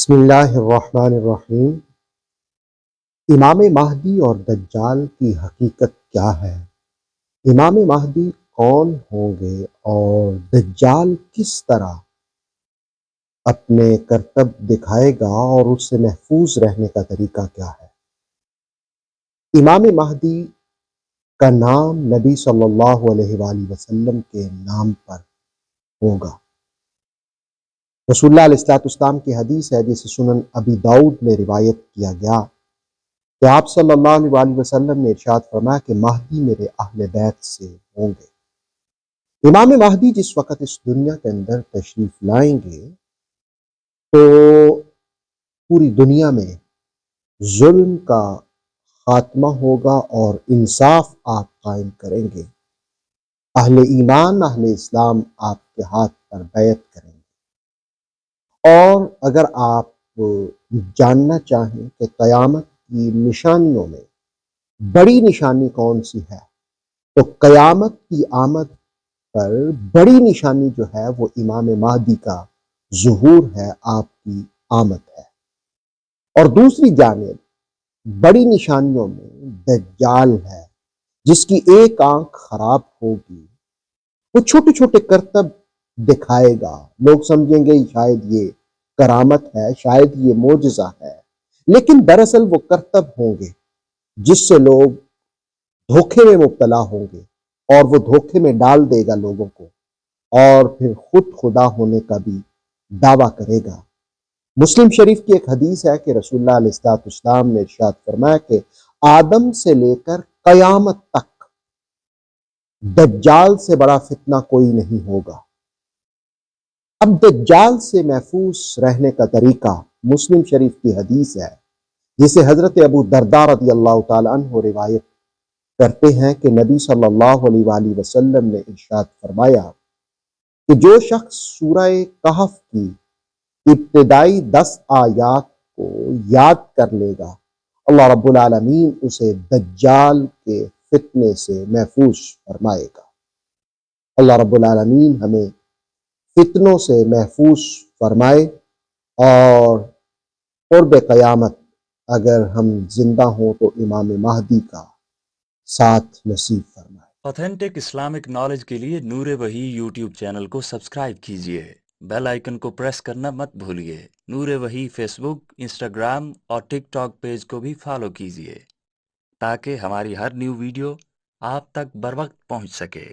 بسم اللہ الرحمن الرحیم۔ امام مہدی اور دجال کی حقیقت کیا ہے؟ امام مہدی کون ہوں گے اور دجال کس طرح اپنے کرتب دکھائے گا اور اس سے محفوظ رہنے کا طریقہ کیا ہے؟ امام مہدی کا نام نبی صلی اللہ علیہ وآلہ وسلم کے نام پر ہوگا۔ رسول اللہ علیہ السلام کی حدیث ہے جسے سنن ابی داؤد میں روایت کیا گیا کہ آپ صلی اللہ علیہ وآلہ وسلم نے ارشاد فرمایا کہ مہدی میرے اہل بیت سے ہوں گے۔ امام مہدی جس وقت اس دنیا کے اندر تشریف لائیں گے تو پوری دنیا میں ظلم کا خاتمہ ہوگا اور انصاف آپ قائم کریں گے۔ اہل ایمان اہل اسلام آپ کے ہاتھ پر بیعت کریں گے۔ اور اگر آپ جاننا چاہیں کہ قیامت کی نشانیوں میں بڑی نشانی کون سی ہے تو قیامت کی آمد پر بڑی نشانی جو ہے وہ امام مہدی کا ظہور ہے، آپ کی آمد ہے۔ اور دوسری جانب بڑی نشانیوں میں دجال ہے جس کی ایک آنکھ خراب ہوگی، وہ چھوٹے چھوٹے کرتب دکھائے گا، لوگ سمجھیں گے شاید یہ کرامت ہے، شاید یہ معجزہ ہے، لیکن دراصل وہ کرتب ہوں گے جس سے لوگ دھوکے میں مبتلا ہوں گے اور وہ دھوکے میں ڈال دے گا لوگوں کو اور پھر خود خدا ہونے کا بھی دعویٰ کرے گا۔ مسلم شریف کی ایک حدیث ہے کہ رسول اللہ علیہ السلام نے ارشاد فرمایا کہ آدم سے لے کر قیامت تک دجال سے بڑا فتنہ کوئی نہیں ہوگا۔ اب دجال سے محفوظ رہنے کا طریقہ مسلم شریف کی حدیث ہے جسے حضرت ابو درداء رضی اللہ تعالیٰ عنہ روایت کرتے ہیں کہ نبی صلی اللہ علیہ وآلہ وسلم نے ارشاد فرمایا کہ جو شخص سورہ کہف کی ابتدائی 10 آیات کو یاد کر لے گا، اللہ رب العالمین اسے دجال کے فتنے سے محفوظ فرمائے گا۔ اللہ رب العالمین ہمیں فتنوں سے محفوظ فرمائے اور قرب قیامت اگر ہم زندہ ہوں تو امام مہدی کا ساتھ نصیب فرمائے۔ آتھینٹک اسلامک نالج کے لیے نور وحی یوٹیوب چینل کو سبسکرائب کیجیے، بیل آئیکن کو پریس کرنا مت بھولیے۔ نور وحی فیس بک، انسٹاگرام اور ٹک ٹاک پیج کو بھی فالو کیجیے تاکہ ہماری ہر نیو ویڈیو آپ تک بر وقت پہنچ سکے۔